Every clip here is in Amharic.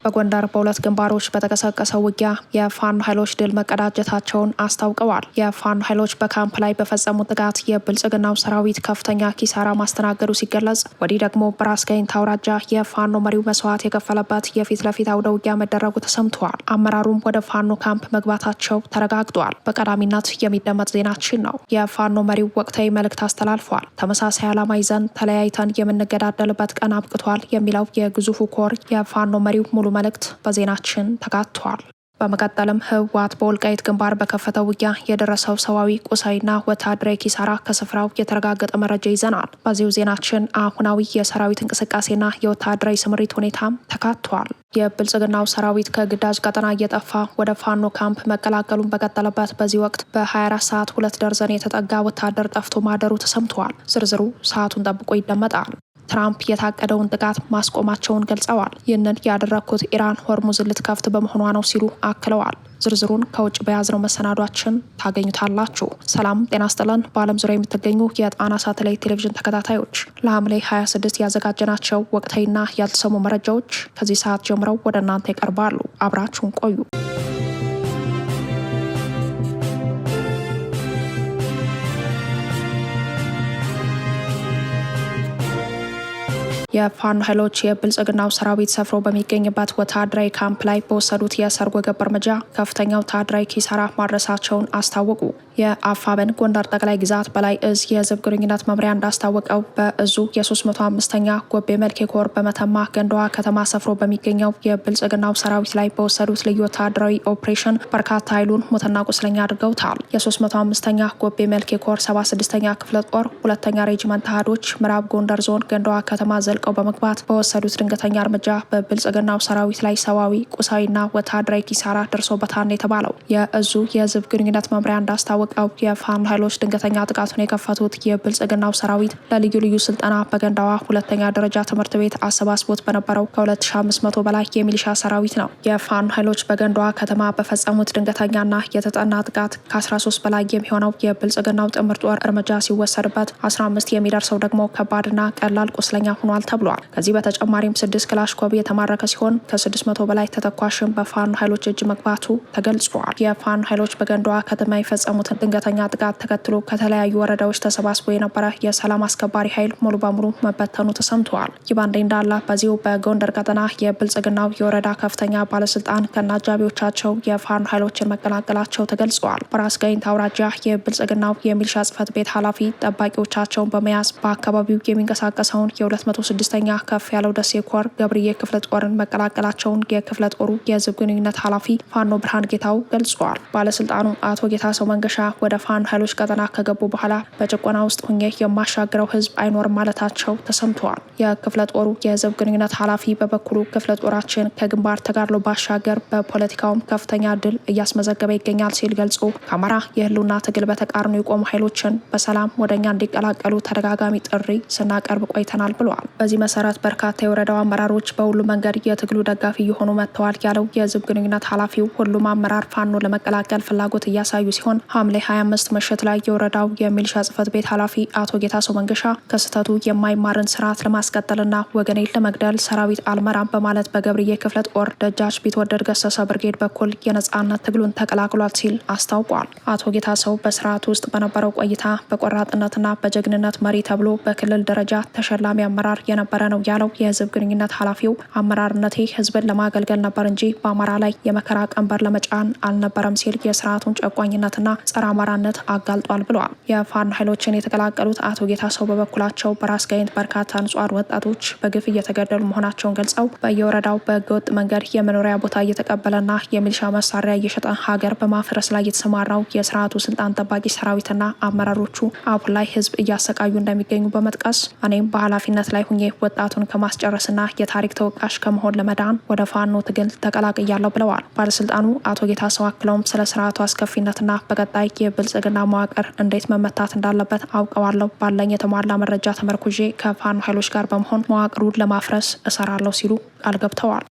በጎንደር በሁለት ግንባሮች በተቀሰቀሰው ውጊያ የፋኖ ኃይሎች ድል መቀዳጀታቸውን አስታውቀዋል። የፋኖ ኃይሎች በካምፕ ላይ በፈጸሙት ጥቃት የብልጽግናው ሰራዊት ከፍተኛ ኪሳራ ማስተናገዱ ሲገለጽ፣ ወዲህ ደግሞ በራስ ጋይንት አውራጃ የፋኖ መሪው መስዋዕት የከፈለበት የፊት ለፊት አውደ ውጊያ መደረጉ ተሰምተዋል። አመራሩም ወደ ፋኖ ካምፕ መግባታቸው ተረጋግጧል። በቀዳሚነት የሚደመጥ ዜናችን ነው። የፋኖ መሪው ወቅታዊ መልእክት አስተላልፏል። ተመሳሳይ ዓላማ ይዘን ተለያይተን የምንገዳደልበት ቀን አብቅቷል የሚለው የግዙፉ ኮር የፋኖ መሪው ሙሉ መልእክት በዜናችን ተካቷል። በመቀጠልም ህወሓት በወልቃይት ግንባር በከፈተው ውጊያ የደረሰው ሰዋዊ ቁሳዊና ወታደራዊ ኪሳራ ከስፍራው የተረጋገጠ መረጃ ይዘናል። በዚሁ ዜናችን አሁናዊ የሰራዊት እንቅስቃሴና የወታደራዊ ስምሪት ሁኔታም ተካቷል። የብልጽግናው ሰራዊት ከግዳጅ ቀጠና እየጠፋ ወደ ፋኖ ካምፕ መቀላቀሉን በቀጠለበት በዚህ ወቅት በ24 ሰዓት 2 ደርዘን የተጠጋ ወታደር ጠፍቶ ማደሩ ተሰምተዋል። ዝርዝሩ ሰዓቱን ጠብቆ ይደመጣል። ትራምፕ የታቀደውን ጥቃት ማስቆማቸውን ገልጸዋል። ይህንን ያደረግኩት ኢራን ሆርሙዝን ልትከፍት በመሆኗ ነው ሲሉ አክለዋል። ዝርዝሩን ከውጭ በያዝነው መሰናዷችን ታገኙታላችሁ። ሰላም ጤና ስጥልን። በዓለም ዙሪያ የምትገኙ የጣና ሳተላይት ቴሌቪዥን ተከታታዮች ለሐምሌ 26 ያዘጋጀናቸው ወቅታዊና ያልተሰሙ መረጃዎች ከዚህ ሰዓት ጀምረው ወደ እናንተ ይቀርባሉ። አብራችሁን ቆዩ። የፋኖ ኃይሎች የብልጽግናው ሰራዊት ሰፍሮ በሚገኝበት ወታደራዊ ካምፕ ላይ በወሰዱት የሰርጎ ገብ እርምጃ ከፍተኛ ወታደራዊ ኪሳራ ማድረሳቸውን አስታወቁ። የአፋብኃኝ ጎንደር ጠቅላይ ግዛት በላይ እዝ የህዝብ ግንኙነት መምሪያ እንዳስታወቀው በእዙ የ305ኛ ጎቤ መልኬ ኮር በመተማ ገንዳዋ ከተማ ሰፍሮ በሚገኘው የብልጽግናው ሰራዊት ላይ በወሰዱት ልዩ ወታደራዊ ኦፕሬሽን በርካታ ኃይሉን ሞትና ቁስለኛ አድርገውታል። የ305ኛ ጎቤ መልኬ ኮር 76ኛ ክፍለ ጦር ሁለተኛ ሬጅመንት አሃዶች ምዕራብ ጎንደር ዞን ገንዳዋ ከተማ ዘልቀው በመግባት በወሰዱት ድንገተኛ እርምጃ በብልጽግናው ሰራዊት ላይ ሰዋዊ ቁሳዊና ወታደራዊ ኪሳራ ደርሶበታል የተባለው የእዙ የህዝብ ግንኙነት መምሪያ እንዳስታወቀው የፋኖ ኃይሎች ድንገተኛ ጥቃቱን የከፈቱት የብልጽግናው ሰራዊት ለልዩ ልዩ ስልጠና በገንዳዋ ሁለተኛ ደረጃ ትምህርት ቤት አሰባስቦት በነበረው ከ2500 በላይ የሚሊሻ ሰራዊት ነው። የፋኖ ኃይሎች በገንዳዋ ከተማ በፈጸሙት ድንገተኛና የተጠና ጥቃት ከ13 በላይ የሚሆነው የብልጽግናው ጥምር ጦር እርምጃ ሲወሰድበት 15 የሚደርሰው ደግሞ ከባድና ቀላል ቁስለኛ ሆኗል ተብሏል። ከዚህ በተጨማሪም 6 ክላሽንኮቭ የተማረከ ሲሆን ከ600 በላይ ተተኳሽም በፋኖ ኃይሎች እጅ መግባቱ ተገልጿል። የፋኖ ኃይሎች በገንዳዋ ከተማ የፈጸሙትን ድንገተኛ ጥቃት ተከትሎ ከተለያዩ ወረዳዎች ተሰባስቦ የነበረ የሰላም አስከባሪ ኃይል ሙሉ በሙሉ መበተኑ ተሰምተዋል። ይህ በእንዲህ እንዳለ በዚሁ በጎንደር ቀጠና የብልጽግናው የወረዳ ከፍተኛ ባለስልጣን ከነአጃቢዎቻቸው የፋኖ ኃይሎችን መቀላቀላቸው ተገልጸዋል። በራስ ጋይንት አውራጃ የብልጽግናው የሚሊሻ ጽሕፈት ቤት ኃላፊ ጠባቂዎቻቸውን በመያዝ በአካባቢው የሚንቀሳቀሰውን የ206ኛ ከፍ ያለው ደሴ ኮር ገብርዬ ክፍለ ጦርን መቀላቀላቸውን የክፍለ ጦሩ የህዝብ ግንኙነት ኃላፊ ፋኖ ብርሃን ጌታው ገልጸዋል። ባለስልጣኑ አቶ ጌታሰው መንገሻ ወደ ፋኖ ኃይሎች ቀጠና ከገቡ በኋላ በጭቆና ውስጥ ሆኜ የማሻግረው ህዝብ አይኖርም ማለታቸው ተሰምተዋል። የክፍለ ጦሩ የህዝብ ግንኙነት ኃላፊ በበኩሉ ክፍለ ጦራችን ከግንባር ተጋድሎ ባሻገር በፖለቲካውም ከፍተኛ ድል እያስመዘገበ ይገኛል ሲል ገልጾ ከአማራ የህልውና ትግል በተቃርኖ የቆሙ ኃይሎችን በሰላም ወደኛ እንዲቀላቀሉ ተደጋጋሚ ጥሪ ስናቀርብ ቆይተናል ብለዋል። በዚህ መሰረት በርካታ የወረዳው አመራሮች በሁሉ መንገድ የትግሉ ደጋፊ እየሆኑ መጥተዋል ያለው የህዝብ ግንኙነት ኃላፊው ሁሉም አመራር ፋኖ ለመቀላቀል ፍላጎት እያሳዩ ሲሆን ሐምሌ 25 ምሽት ላይ የወረዳው የሚሊሻ ጽሕፈት ቤት ኃላፊ አቶ ጌታሰው መንገሻ ከስህተቱ የማይማርን ስርዓት ለማስቀጠልና ወገኔን ለመግደል ሰራዊት አልመራም በማለት በገብርዬ ክፍለ ጦር ደጃች ቢትወደድ ገሰሰ ብርጌድ በኩል የነጻነት ትግሉን ተቀላቅሏል ሲል አስታውቋል። አቶ ጌታሰው በስርዓት ውስጥ በነበረው ቆይታ በቆራጥነትና በጀግንነት መሪ ተብሎ በክልል ደረጃ ተሸላሚ አመራር የነበረ ነው ያለው የህዝብ ግንኙነት ኃላፊው አመራርነቴ ህዝብን ለማገልገል ነበር እንጂ በአማራ ላይ የመከራ ቀንበር ለመጫን አልነበረም ሲል የስርዓቱን ጨቋኝነትና ጸረ አማራነት አጋልጧል ብለዋል። የፋኖ ኃይሎችን የተቀላቀሉት አቶ ጌታሰው በበኩላቸው በራስ ጋይንት በርካታ ንጹሃን ወጣቶች በግፍ እየተገደሉ መሆናቸውን ገልጸው በየወረዳው በህገወጥ መንገድ የመኖሪያ ቦታ እየተቀበለና የሚሊሻ መሳሪያ እየሸጠ ሀገር በማፍረስ ላይ የተሰማራው የስርዓቱ ስልጣን ጠባቂ ሰራዊትና አመራሮቹ አሁን ላይ ህዝብ እያሰቃዩ እንደሚገኙ በመጥቀስ እኔም በኃላፊነት ላይ ሁኜ ወጣቱን ከማስጨረስና የታሪክ ተወቃሽ ከመሆን ለመዳን ወደ ፋኖ ትግል ተቀላቅያለሁ ብለዋል። ባለስልጣኑ አቶ ጌታሰው አክለውም ስለ ስርዓቱ አስከፊነትና በቀጣይ የብልጽግና መዋቅር እንዴት መመታት እንዳለበት አውቀዋለሁ። ባለኝ የተሟላ መረጃ ተመርኩዤ ከፋኖ ኃይሎች ጋር በመሆን መዋቅሩን ለማፍረስ እሰራለሁ ሲሉ ቃል ገብተዋል።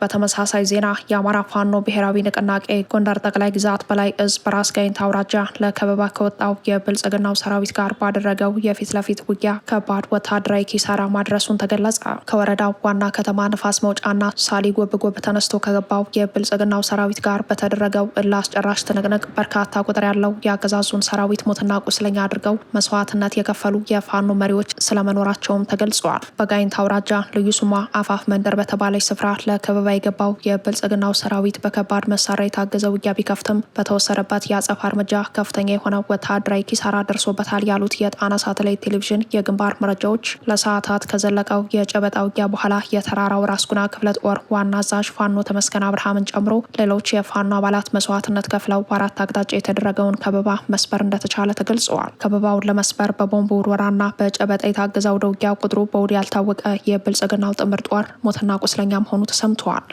በተመሳሳይ ዜና የአማራ ፋኖ ብሔራዊ ንቅናቄ ጎንደር ጠቅላይ ግዛት በላይ እዝ በራስ ጋይንት አውራጃ ለከበባ ከወጣው የብልጽግናው ሰራዊት ጋር ባደረገው የፊት ለፊት ውጊያ ከባድ ወታደራዊ ኪሳራ ማድረሱን ተገለጸ። ከወረዳው ዋና ከተማ ንፋስ መውጫና ሳሊ ጎብጎብ ተነስቶ ከገባው የብልጽግናው ሰራዊት ጋር በተደረገው እልህ አስጨራሽ ትንቅንቅ በርካታ ቁጥር ያለው የአገዛዙን ሰራዊት ሞትና ቁስለኛ አድርገው መስዋዕትነት የከፈሉ የፋኖ መሪዎች ስለመኖራቸውም ተገልጿል። በጋይንት አውራጃ ልዩ ስሟ አፋፍ መንደር በተባለች ስፍራ ለከበባ የገባው የብልጽግናው ሰራዊት በከባድ መሳሪያ የታገዘ ውጊያ ቢከፍትም በተወሰደበት የአጸፋ እርምጃ ከፍተኛ የሆነ ወታደራዊ ኪሳራ ደርሶበታል ያሉት የጣና ሳተላይት ቴሌቪዥን የግንባር መረጃዎች ለሰዓታት ከዘለቀው የጨበጣ ውጊያ በኋላ የተራራው ራስ ጉና ክፍለ ጦር ዋና አዛዥ ፋኖ ተመስገን አብርሃምን ጨምሮ ሌሎች የፋኖ አባላት መስዋዕትነት ከፍለው በአራት አቅጣጫ የተደረገውን ከበባ መስበር እንደተቻለ ተገልጸዋል። ከበባውን ለመስበር በቦምብ ውርወራና በጨበጣ የታገዘ ወደ ውጊያ ቁጥሩ በውል ያልታወቀ የብልጽግናው ጥምር ጦር ሞትና ቁስለኛ መሆኑ ተሰምተዋል።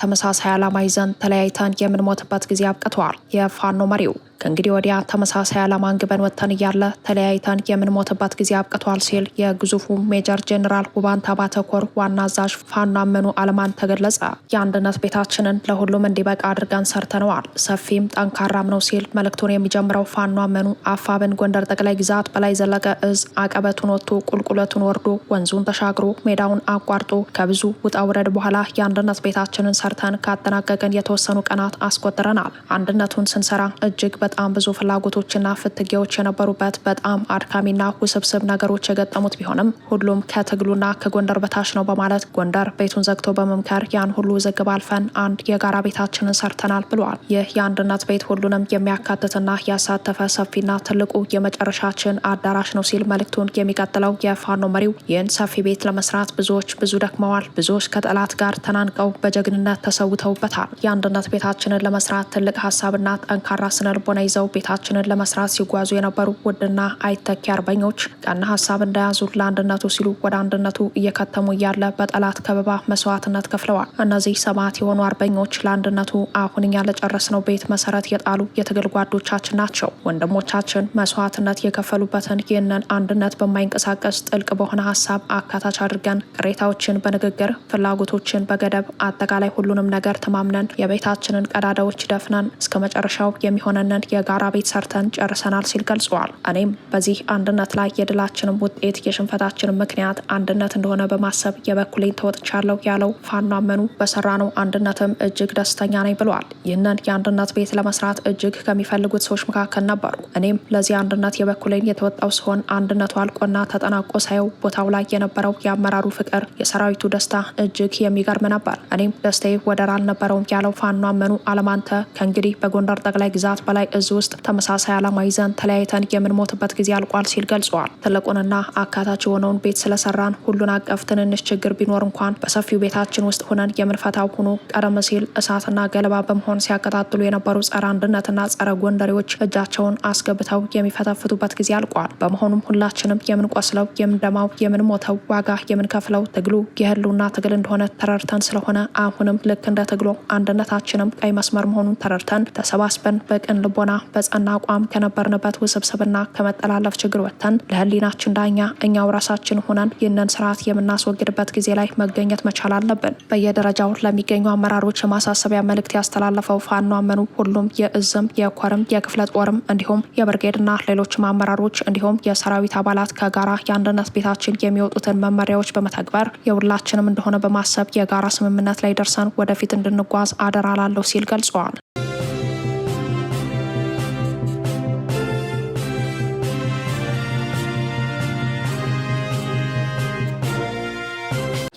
ተመሳሳይ ዓላማ ይዘን ተለያይተን የምንሞትበት ጊዜ አብቅተዋል። የፋኖ መሪው ከእንግዲህ ወዲያ ተመሳሳይ ዓላማ አንግበን ወጥተን እያለ ተለያይተን የምንሞትበት ጊዜ አብቅቷል ሲል የግዙፉ ሜጀር ጄኔራል ውባንታ ባተኮር ዋና አዛዥ ፋኖ አመኑ አለማን ተገለጸ። የአንድነት ቤታችንን ለሁሉም እንዲበቃ አድርገን ሰርተነዋል፣ ሰፊም ጠንካራም ነው ሲል መልእክቱን የሚጀምረው ፋኖ አመኑ አፋብን ጎንደር ጠቅላይ ግዛት በላይ ዘለቀ እዝ አቀበቱን ወጥቶ ቁልቁለቱን ወርዶ ወንዙን ተሻግሮ ሜዳውን አቋርጦ ከብዙ ውጣ ውረድ በኋላ የአንድነት ቤታችንን ሰርተን ካጠናቀቅን የተወሰኑ ቀናት አስቆጥረናል። አንድነቱን ስንሰራ እጅግ በጣም ብዙ ፍላጎቶችና ፍትጊያዎች የነበሩበት በጣም አድካሚና ውስብስብ ነገሮች የገጠሙት ቢሆንም ሁሉም ከትግሉና ከጎንደር በታች ነው በማለት ጎንደር ቤቱን ዘግቶ በመምከር ያን ሁሉ ውዝግብ አልፈን አንድ የጋራ ቤታችንን ሰርተናል ብለዋል። ይህ የአንድነት ቤት ሁሉንም የሚያካትትና ያሳተፈ ሰፊና ትልቁ የመጨረሻችን አዳራሽ ነው ሲል መልእክቱን የሚቀጥለው የፋኖ መሪው ይህን ሰፊ ቤት ለመስራት ብዙዎች ብዙ ደክመዋል፣ ብዙዎች ከጠላት ጋር ተናንቀው በጀግንነት ተሰውተውበታል። የአንድነት ቤታችንን ለመስራት ትልቅ ሀሳብና ጠንካራ ስነልቦና ይዘው ቤታችንን ለመስራት ሲጓዙ የነበሩ ውድና አይተኪ አርበኞች ቀና ሀሳብ እንዳያዙ ለአንድነቱ ሲሉ ወደ አንድነቱ እየከተሙ እያለ በጠላት ከበባ መስዋዕትነት ከፍለዋል። እነዚህ ሰማዕት የሆኑ አርበኞች ለአንድነቱ አሁን እኛ ለጨረስነው ቤት መሰረት የጣሉ የትግል ጓዶቻችን ናቸው። ወንድሞቻችን መስዋዕትነት የከፈሉበትን ይህንን አንድነት በማይንቀሳቀስ ጥልቅ በሆነ ሀሳብ አካታች አድርገን ቅሬታዎችን በንግግር ፍላጎቶችን በገደብ አጠቃላይ ሁሉንም ነገር ተማምነን የቤታችንን ቀዳዳዎች ደፍነን እስከ መጨረሻው የሚሆነንን የጋራ ቤት ሰርተን ጨርሰናል ሲል ገልጸዋል። እኔም በዚህ አንድነት ላይ የድላችንም ውጤት የሽንፈታችንም ምክንያት አንድነት እንደሆነ በማሰብ የበኩሌን ተወጥቻለሁ ያለው ፋኖ አመኑ በሰራነው አንድነትም እጅግ ደስተኛ ነኝ ብለዋል። ይህንን የአንድነት ቤት ለመስራት እጅግ ከሚፈልጉት ሰዎች መካከል ነበሩ። እኔም ለዚህ አንድነት የበኩሌን የተወጣው ሲሆን አንድነቱ አልቆና ተጠናቆ ሳየው ቦታው ላይ የነበረው የአመራሩ ፍቅር፣ የሰራዊቱ ደስታ እጅግ የሚገርም ነበር። እኔም ደስታዬ ወደር አልነበረውም ያለው ፋኖ አመኑ አለማንተ ከእንግዲህ በጎንደር ጠቅላይ ግዛት በላይ እዝ ውስጥ ተመሳሳይ ዓላማ ይዘን ተለያይተን የምንሞትበት ጊዜ አልቋል ሲል ገልጸዋል። ትልቁንና አካታች የሆነውን ቤት ስለሰራን ሁሉን አቀፍ ትንንሽ ችግር ቢኖር እንኳን በሰፊው ቤታችን ውስጥ ሆነን የምንፈታው ሆኖ ቀደም ሲል እሳትና ገለባ በመሆን ሲያቀጣጥሉ የነበሩ ጸረ አንድነትና ጸረ ጎንደሬዎች እጃቸውን አስገብተው የሚፈተፍቱበት ጊዜ አልቋል። በመሆኑም ሁላችንም የምንቆስለው፣ የምንደማው፣ የምንሞተው፣ ዋጋ የምንከፍለው ትግሉ የህልውና ትግል እንደሆነ ተረድተን ስለሆነ አሁንም ልክ እንደ ትግሉ አንድነታችንም ቀይ መስመር መሆኑን ተረድተን ተሰባስበን በቅን ልቦና በጸና አቋም ከነበርንበት ውስብስብና ከመጠላለፍ ችግር ወጥተን ለህሊናችን ዳኛ እኛው ራሳችን ሆነን ይህንን ስርዓት የምናስወግድበት ጊዜ ላይ መገኘት መቻል አለብን። በየደረጃው ለሚገኙ አመራሮች የማሳሰቢያ መልእክት ያስተላለፈው ፋኖ አመኑ ሁሉም የእዝም የኮርም የክፍለ ጦርም እንዲሁም የብርጌድና ሌሎችም አመራሮች እንዲሁም የሰራዊት አባላት ከጋራ የአንድነት ቤታችን የሚወጡትን መመሪያዎች በመተግበር የሁላችንም እንደሆነ በማሰብ የጋራ ስምምነት ላይ ደርሰን ወደፊት እንድንጓዝ አደራ ላለሁ ሲል ገልጸዋል።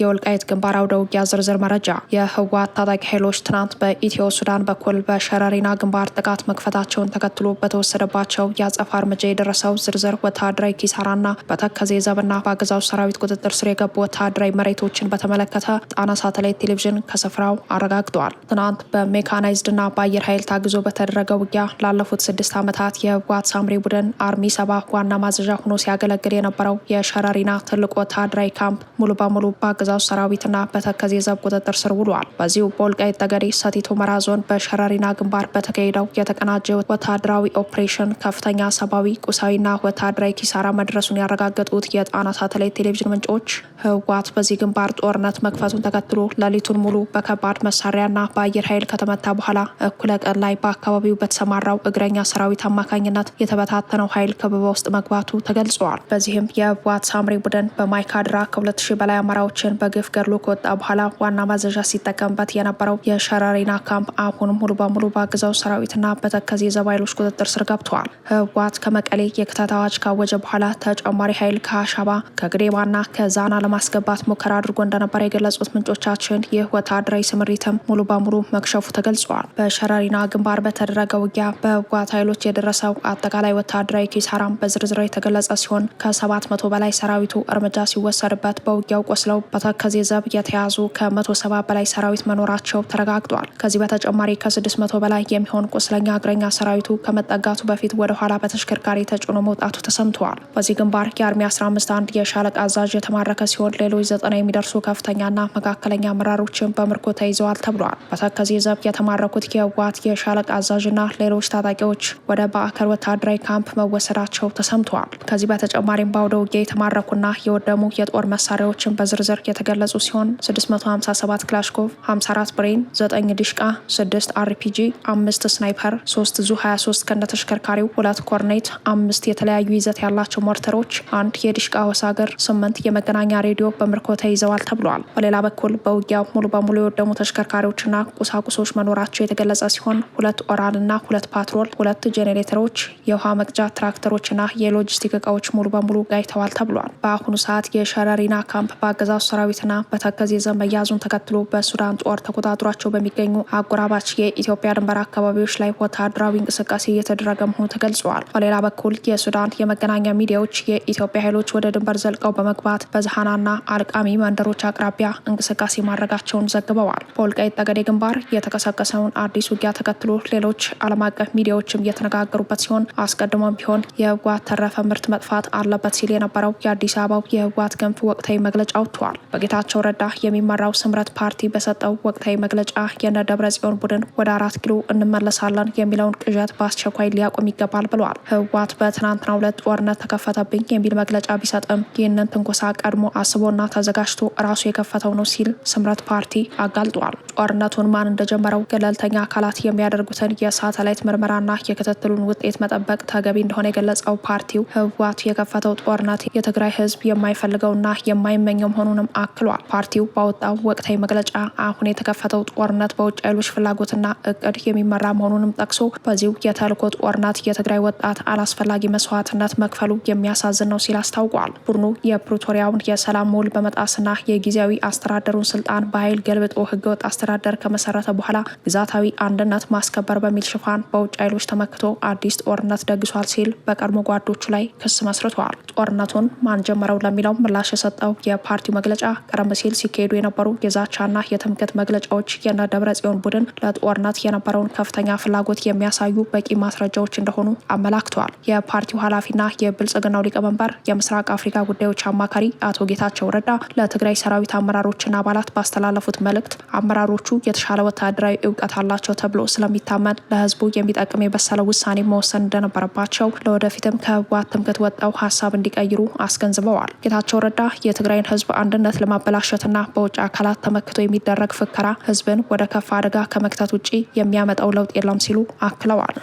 የወልቃይት ግንባር አውደ ውጊያ ዝርዝር መረጃ። የህወሓት ታጣቂ ኃይሎች ትናንት በኢትዮ ሱዳን በኩል በሸረሪና ግንባር ጥቃት መክፈታቸውን ተከትሎ በተወሰደባቸው የአጸፋ እርምጃ የደረሰው ዝርዝር ወታደራዊ ኪሳራና በተከዜ ዘብና በአገዛዙ ሰራዊት ቁጥጥር ስር የገቡ ወታደራዊ መሬቶችን በተመለከተ ጣና ሳተላይት ቴሌቪዥን ከስፍራው አረጋግጠዋል። ትናንት በሜካናይዝድና በአየር ኃይል ታግዞ በተደረገ ውጊያ ላለፉት 6 ዓመታት የህወሓት ሳምሪ ቡድን አርሚ 7 ዋና ማዘዣ ሆኖ ሲያገለግል የነበረው የሸረሪና ትልቁ ወታደራዊ ካምፕ ሙሉ በሙሉ በአገዛዙ በአገዛዙ ሰራዊትና በተከዜ ዘብ ቁጥጥር ስር ውሏል። በዚሁ በወልቃይት ጠገዴ ሰቲት ሁመራ ዞን በሸረሪና ግንባር በተካሄደው የተቀናጀ ወታደራዊ ኦፕሬሽን ከፍተኛ ሰብአዊ ቁሳዊና ወታደራዊ ኪሳራ መድረሱን ያረጋገጡት የጣና ሳተላይት ቴሌቪዥን ምንጮች ህወሓት በዚህ ግንባር ጦርነት መክፈቱን ተከትሎ ሌሊቱን ሙሉ በከባድ መሳሪያና በአየር ኃይል ከተመታ በኋላ እኩለ ቀን ላይ በአካባቢው በተሰማራው እግረኛ ሰራዊት አማካኝነት የተበታተነው ኃይል ከበባ ውስጥ መግባቱ ተገልጿል። በዚህም የህወሓት ሳምሪ ቡድን በማይካድራ ከ2000 በላይ አማራዎችን በግፍ ገድሎ ከወጣ በኋላ ዋና ማዘዣ ሲጠቀምበት የነበረው የሸረሪና ካምፕ አሁን ሙሉ በሙሉ በአገዛዙ ሰራዊትና በተከዜ ዘብ ኃይሎች ቁጥጥር ስር ገብተዋል። ህወሓት ከመቀሌ የክተት አዋጅ ካወጀ በኋላ ተጨማሪ ኃይል ከአሻባ ከግዴባና ከዛና ለማስገባት ሙከራ አድርጎ እንደነበር የገለጹት ምንጮቻችን ይህ ወታደራዊ ስምሪትም ሙሉ በሙሉ መክሸፉ ተገልጿል። በሸረሪና ግንባር በተደረገ ውጊያ በህወሓት ኃይሎች የደረሰው አጠቃላይ ወታደራዊ ኪሳራም በዝርዝር የተገለጸ ሲሆን ከ700 በላይ ሰራዊቱ እርምጃ ሲወሰድበት በውጊያው ቆስለው በተከዜ ዘብ የተያዙ ከ170 በላይ ሰራዊት መኖራቸው ተረጋግጧል። ከዚህ በተጨማሪ ከ600 በላይ የሚሆን ቁስለኛ እግረኛ ሰራዊቱ ከመጠጋቱ በፊት ወደ ኋላ በተሽከርካሪ ተጭኖ መውጣቱ ተሰምተዋል። በዚህ ግንባር የአርሚ 15 አንድ የሻለቃ አዛዥ የተማረከ ሲሆን ሌሎች 9 የሚደርሱ ከፍተኛና መካከለኛ አመራሮችን በምርኮ ተይዘዋል ተብሏል። በተከዜ ዘብ የተማረኩት የህወሓት የሻለቃ አዛዥና ሌሎች ታጣቂዎች ወደ ባዕከር ወታደራዊ ካምፕ መወሰዳቸው ተሰምተዋል። ከዚህ በተጨማሪም በአውደ ውጊያ የተማረኩና የወደሙ የጦር መሳሪያዎችን በዝርዝር የተገለጹ ሲሆን 657 ክላሽኮቭ፣ 54 ብሬን፣ 9 ዲሽቃ፣ 6 አርፒጂ፣ 5 ስናይፐር፣ 3 ዙ 23 ከነተሽከርካሪው፣ 2 ኮርኔት፣ 5 የተለያዩ ይዘት ያላቸው ሞርተሮች፣ 1 የዲሽቃ ወሳገር፣ 8 የመገናኛ ሬዲዮ በምርኮ ተይዘዋል ተብሏል። በሌላ በኩል በውጊያው ሙሉ በሙሉ የወደሙ ተሽከርካሪዎችና ቁሳቁሶች መኖራቸው የተገለጸ ሲሆን 2 ኦራልና 2 ፓትሮል፣ 2 ጄኔሬተሮች፣ የውሃ መቅጃ ትራክተሮችና የሎጂስቲክ እቃዎች ሙሉ በሙሉ ጋይተዋል ተብሏል። በአሁኑ ሰዓት የሸረሪና ካምፕ በአገዛዙ ሰራዊትና በተከዜ ዘብ መያዙን ተከትሎ በሱዳን ጦር ተቆጣጥሯቸው በሚገኙ አጎራባች የኢትዮጵያ ድንበር አካባቢዎች ላይ ወታደራዊ እንቅስቃሴ እየተደረገ መሆኑ ተገልጿል። በሌላ በኩል የሱዳን የመገናኛ ሚዲያዎች የኢትዮጵያ ኃይሎች ወደ ድንበር ዘልቀው በመግባት በዛሃናና አልቃሚ መንደሮች አቅራቢያ እንቅስቃሴ ማድረጋቸውን ዘግበዋል። በወልቃይት ጠገዴ ግንባር የተቀሰቀሰውን አዲስ ውጊያ ተከትሎ ሌሎች ዓለም አቀፍ ሚዲያዎችም እየተነጋገሩበት ሲሆን አስቀድሞም ቢሆን የህወሓት ተረፈ ምርት መጥፋት አለበት ሲል የነበረው የአዲስ አበባው የህወሓት ክንፍ ወቅታዊ መግለጫ ወጥቷል። በጌታቸው ረዳ የሚመራው ስምረት ፓርቲ በሰጠው ወቅታዊ መግለጫ የነ ደብረ ጽዮን ቡድን ወደ 4 ኪሎ እንመለሳለን የሚለውን ቅዠት በአስቸኳይ ሊያቆም ይገባል ብለዋል። ህወሓት በትናንትናው ዕለት ጦርነት ተከፈተብኝ የሚል መግለጫ ቢሰጥም ይህንን ትንኮሳ ቀድሞ አስቦና ተዘጋጅቶ ራሱ የከፈተው ነው ሲል ስምረት ፓርቲ አጋልጧል። ጦርነቱን ማን እንደጀመረው ገለልተኛ አካላት የሚያደርጉትን የሳተላይት ምርመራና የክትትሉን ውጤት መጠበቅ ተገቢ እንደሆነ የገለጸው ፓርቲው ህወሓት የከፈተው ጦርነት የትግራይ ህዝብ የማይፈልገውና የማይመኘው መሆኑንም አክሏል። ፓርቲው ባወጣው ወቅታዊ መግለጫ አሁን የተከፈተው ጦርነት በውጭ ኃይሎች ፍላጎትና እቅድ የሚመራ መሆኑንም ጠቅሶ በዚሁ የተልዕኮ ጦርነት የትግራይ ወጣት አላስፈላጊ መስዋዕትነት መክፈሉ የሚያሳዝን ነው ሲል አስታውቋል። ቡድኑ የፕሪቶሪያውን የሰላም ውል በመጣስና የጊዜያዊ አስተዳደሩን ስልጣን በኃይል ገልብጦ ህገወጥ አስተዳደር ከመሰረተ በኋላ ግዛታዊ አንድነት ማስከበር በሚል ሽፋን በውጭ ኃይሎች ተመክቶ አዲስ ጦርነት ደግሷል ሲል በቀድሞ ጓዶቹ ላይ ክስ መስርተዋል። ጦርነቱን ማን ጀመረው ለሚለው ምላሽ የሰጠው የፓርቲው መግለጫ ቀደም ሲል ሲካሄዱ የነበሩ የዛቻና የትምክህት መግለጫዎች የነ ደብረ ጽዮን ቡድን ለጦርነት የነበረውን ከፍተኛ ፍላጎት የሚያሳዩ በቂ ማስረጃዎች እንደሆኑ አመላክተዋል። የፓርቲው ኃላፊና የብልጽግናው ሊቀመንበር የምስራቅ አፍሪካ ጉዳዮች አማካሪ አቶ ጌታቸው ረዳ ለትግራይ ሰራዊት አመራሮችና አባላት ባስተላለፉት መልእክት አመራሮቹ የተሻለ ወታደራዊ እውቀት አላቸው ተብሎ ስለሚታመን ለህዝቡ የሚጠቅም የበሰለ ውሳኔ መወሰን እንደነበረባቸው ለወደፊትም ከህወሓት ትምክህት ወጣው ሀሳብ እንዲቀይሩ አስገንዝበዋል። ጌታቸው ረዳ የትግራይን ህዝብ አንድነት ለማበላሸትና በውጭ አካላት ተመክቶ የሚደረግ ፍከራ ህዝብን ወደ ከፋ አደጋ ከመክተት ውጪ የሚያመጣው ለውጥ የለም ሲሉ አክለዋል።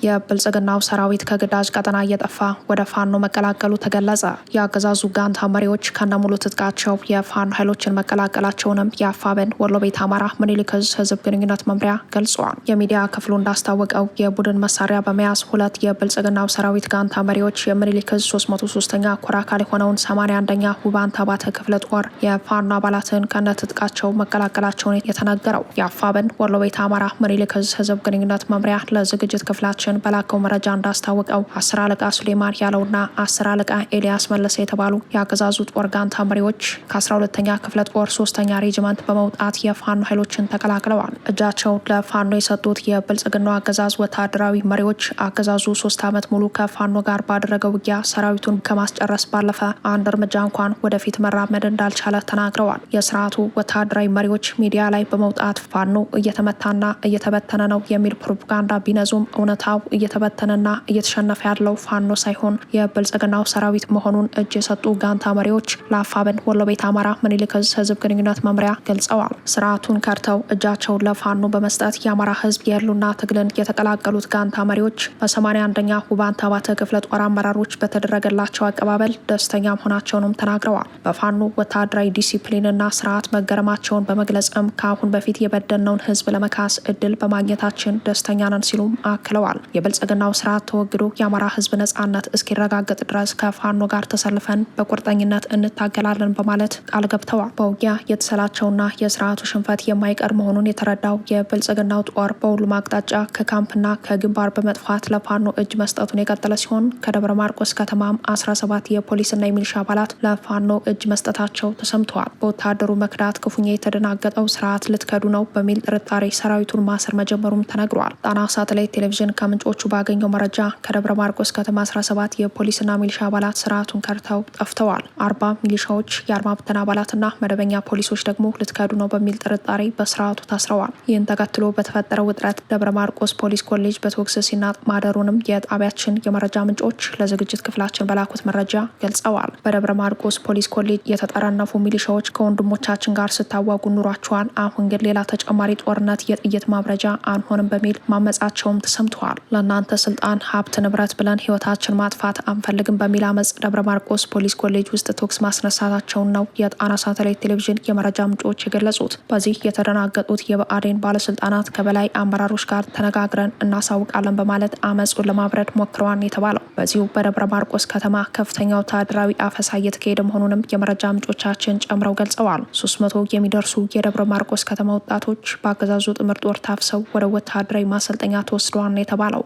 የብልጽግናው ሰራዊት ከግዳጅ ቀጠና እየጠፋ ወደ ፋኖ መቀላቀሉ ተገለጸ። የአገዛዙ ጋንታ መሪዎች ከነሙሉ ትጥቃቸው የፋኖ ኃይሎችን መቀላቀላቸውንም የአፋብን ወሎ ቤት አማራ ምኒልክ ዕዝ ህዝብ ግንኙነት መምሪያ ገልጿል። የሚዲያ ክፍሉ እንዳስታወቀው የቡድን መሳሪያ በመያዝ 2 የብልጽግናው ሰራዊት ጋንታ መሪዎች የምኒልክ ዕዝ 303ኛ ኮር አካል የሆነውን 81ኛ ውባንታ ባተ ክፍለ ጦር የፋኖ አባላትን ከነትጥቃቸው መቀላቀላቸውን የተነገረው የአፋብን ወሎ ቤት አማራ ምኒልክ ዕዝ ህዝብ ግንኙነት መምሪያ ለዝግጅት ክፍላችን ቴሌቪዥን በላከው መረጃ እንዳስታወቀው 10 አለቃ ሱሌማን ያለውና 10 አለቃ ኤልያስ መለሰ የተባሉ የአገዛዙ ጦር ጋንታ መሪዎች ከ12ኛ ክፍለ ጦር 3ኛ ሬጅመንት በመውጣት የፋኖ ኃይሎችን ተቀላቅለዋል። እጃቸው ለፋኖ የሰጡት የብልጽግናው አገዛዝ ወታደራዊ መሪዎች አገዛዙ 3 ዓመት ሙሉ ከፋኖ ጋር ባደረገው ውጊያ ሰራዊቱን ከማስጨረስ ባለፈ አንድ እርምጃ እንኳን ወደፊት መራመድ እንዳልቻለ ተናግረዋል። የስርዓቱ ወታደራዊ መሪዎች ሚዲያ ላይ በመውጣት ፋኖ እየተመታና እየተበተነ ነው የሚል ፕሮፓጋንዳ ቢነዙም እውነታው እየተበተነና እየተሸነፈ ያለው ፋኖ ሳይሆን የብልጽግናው ሰራዊት መሆኑን እጅ የሰጡ ጋንታ መሪዎች ለአፋብን ወሎ ቤት አማራ ምኒልክ ዕዝ ህዝብ ግንኙነት መምሪያ ገልጸዋል። ስርዓቱን ከርተው እጃቸውን ለፋኖ በመስጠት የአማራ ህዝብ የህልውና ትግልን የተቀላቀሉት ጋንታ መሪዎች በ81ኛ ውባንታ ባተ ክፍለ ጦር አመራሮች በተደረገላቸው አቀባበል ደስተኛ መሆናቸውንም ተናግረዋል። በፋኖ ወታደራዊ ዲሲፕሊንና ስርዓት መገረማቸውን በመግለጽም ከአሁን በፊት የበደልነውን ህዝብ ለመካስ እድል በማግኘታችን ደስተኛ ነን ሲሉም አክለዋል። የብልጽግናው ስርዓት ተወግዶ የአማራ ህዝብ ነጻነት እስኪረጋገጥ ድረስ ከፋኖ ጋር ተሰልፈን በቁርጠኝነት እንታገላለን በማለት ቃል ገብተዋል። በውጊያ የተሰላቸውና የስርዓቱ ሽንፈት የማይቀር መሆኑን የተረዳው የብልጽግናው ጦር በሁሉም አቅጣጫ ከካምፕና ከግንባር በመጥፋት ለፋኖ እጅ መስጠቱን የቀጠለ ሲሆን ከደብረ ማርቆስ ከተማም 17 የፖሊስና የሚሊሻ አባላት ለፋኖ እጅ መስጠታቸው ተሰምተዋል። በወታደሩ መክዳት ክፉኛ የተደናገጠው ስርዓት ልትከዱ ነው በሚል ጥርጣሬ ሰራዊቱን ማሰር መጀመሩም ተነግሯል። ጣና ሳተላይት ቴሌቪዥን ከምንጮቹ ባገኘው መረጃ ከደብረ ማርቆስ ከተማ 17 የፖሊስና ሚሊሻ አባላት ስርዓቱን ከድተው ጠፍተዋል። 40 ሚሊሻዎች፣ የአድማ ብተና አባላትና መደበኛ ፖሊሶች ደግሞ ልትከዱ ነው በሚል ጥርጣሬ በስርዓቱ ታስረዋል። ይህን ተከትሎ በተፈጠረው ውጥረት ደብረ ማርቆስ ፖሊስ ኮሌጅ በተኩስ ሲናጥ ማደሩንም የጣቢያችን የመረጃ ምንጮች ለዝግጅት ክፍላችን በላኩት መረጃ ገልጸዋል። በደብረ ማርቆስ ፖሊስ ኮሌጅ የተጠረነፉ ሚሊሻዎች ከወንድሞቻችን ጋር ስታዋጉ ኑሯቸዋል፣ አሁን ግን ሌላ ተጨማሪ ጦርነት የጥይት ማብረጃ አንሆንም በሚል ማመጻቸውም ተሰምተዋል። ለእናንተ ስልጣን፣ ሀብት፣ ንብረት ብለን ህይወታችን ማጥፋት አንፈልግም በሚል አመጽ ደብረ ማርቆስ ፖሊስ ኮሌጅ ውስጥ ተኩስ ማስነሳታቸውን ነው የጣና ሳተላይት ቴሌቪዥን የመረጃ ምንጮች የገለጹት። በዚህ የተደናገጡት የብአዴን ባለስልጣናት ከበላይ አመራሮች ጋር ተነጋግረን እናሳውቃለን በማለት አመጹን ለማብረድ ሞክረዋል የተባለው በዚሁ በደብረ ማርቆስ ከተማ ከፍተኛ ወታደራዊ አፈሳ እየተካሄደ መሆኑንም የመረጃ ምንጮቻችን ጨምረው ገልጸዋል። 300 የሚደርሱ የደብረ ማርቆስ ከተማ ወጣቶች በአገዛዙ ጥምር ጦር ታፍሰው ወደ ወታደራዊ ማሰልጠኛ ተወስደዋል የተባለው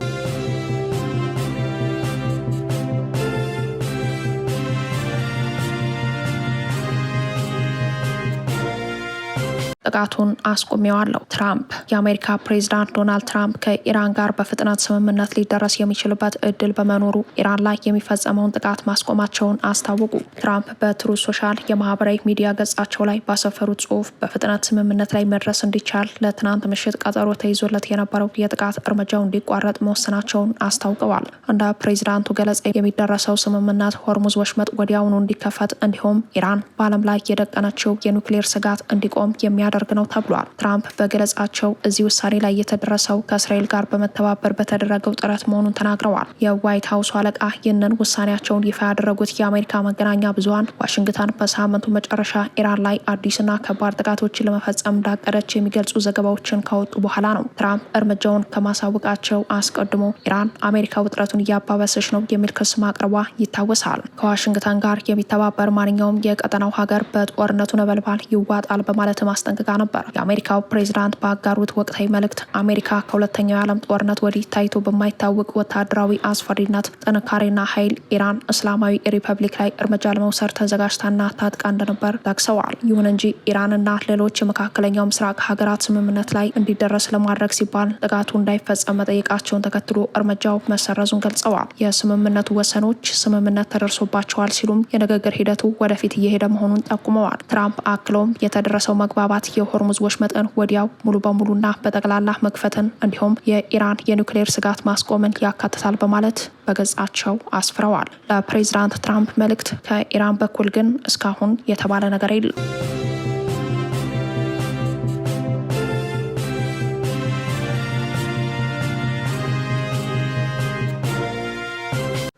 ጥቃቱን አስቆሚዋለሁ። ትራምፕ የአሜሪካ ፕሬዝዳንት ዶናልድ ትራምፕ ከኢራን ጋር በፍጥነት ስምምነት ሊደረስ የሚችልበት እድል በመኖሩ ኢራን ላይ የሚፈጸመውን ጥቃት ማስቆማቸውን አስታወቁ። ትራምፕ በትሩዝ ሶሻል የማህበራዊ ሚዲያ ገጻቸው ላይ ባሰፈሩት ጽሁፍ በፍጥነት ስምምነት ላይ መድረስ እንዲቻል ለትናንት ምሽት ቀጠሮ ተይዞለት የነበረው የጥቃት እርምጃው እንዲቋረጥ መወሰናቸውን አስታውቀዋል። እንደ ፕሬዝዳንቱ ገለጻ የሚደረሰው ስምምነት ሆርሙዝ ወሽመጥ ወዲያውኑ እንዲከፈት እንዲሁም ኢራን በዓለም ላይ የደቀነችው የኒውክሌር ስጋት እንዲቆም የሚያደርግ ነው ተብሏል። ትራምፕ በገለጻቸው እዚህ ውሳኔ ላይ የተደረሰው ከእስራኤል ጋር በመተባበር በተደረገው ጥረት መሆኑን ተናግረዋል። የዋይት ሀውሱ አለቃ ይህንን ውሳኔያቸውን ይፋ ያደረጉት የአሜሪካ መገናኛ ብዙኃን ዋሽንግተን በሳምንቱ መጨረሻ ኢራን ላይ አዲስና ከባድ ጥቃቶችን ለመፈጸም እንዳቀደች የሚገልጹ ዘገባዎችን ካወጡ በኋላ ነው። ትራምፕ እርምጃውን ከማሳወቃቸው አስቀድሞ ኢራን አሜሪካ ውጥረቱን እያባበሰች ነው የሚል ክስ ማቅረቧ ይታወሳል። ከዋሽንግተን ጋር የሚተባበር ማንኛውም የቀጠናው ሀገር በጦርነቱ ነበልባል ይዋጣል በማለት ማስጠንቀቅ ነበር። የአሜሪካው ፕሬዝዳንት ባጋሩት ወቅታዊ መልእክት አሜሪካ ከሁለተኛው የዓለም ጦርነት ወዲህ ታይቶ በማይታወቅ ወታደራዊ አስፈሪነት፣ ጥንካሬና ኃይል ኢራን እስላማዊ ሪፐብሊክ ላይ እርምጃ ለመውሰድ ተዘጋጅታና ታጥቃ እንደነበር ጠቅሰዋል። ይሁን እንጂ ኢራንና ሌሎች የመካከለኛው ምስራቅ ሀገራት ስምምነት ላይ እንዲደረስ ለማድረግ ሲባል ጥቃቱ እንዳይፈጸም መጠየቃቸውን ተከትሎ እርምጃው መሰረዙን ገልጸዋል። የስምምነቱ ወሰኖች ስምምነት ተደርሶባቸዋል ሲሉም የንግግር ሂደቱ ወደፊት እየሄደ መሆኑን ጠቁመዋል። ትራምፕ አክለውም የተደረሰው መግባባት የሆርሙዝ ወሽመጥን ወዲያው ሙሉ በሙሉና በጠቅላላ መክፈትን እንዲሁም የኢራን የኒውክሌር ስጋት ማስቆምን ያካትታል በማለት በገጻቸው አስፍረዋል። ለፕሬዝዳንት ትራምፕ መልእክት ከኢራን በኩል ግን እስካሁን የተባለ ነገር የለም።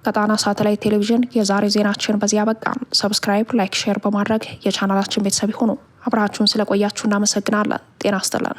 ከጣና ሳተላይት ቴሌቪዥን የዛሬ ዜናችን በዚህ ያበቃን። ሰብስክራይብ፣ ላይክ፣ ሼር በማድረግ የቻናላችን ቤተሰብ ይሁኑ። አብራችሁን ስለቆያችሁ እናመሰግናለን። ጤና ይስጥልን።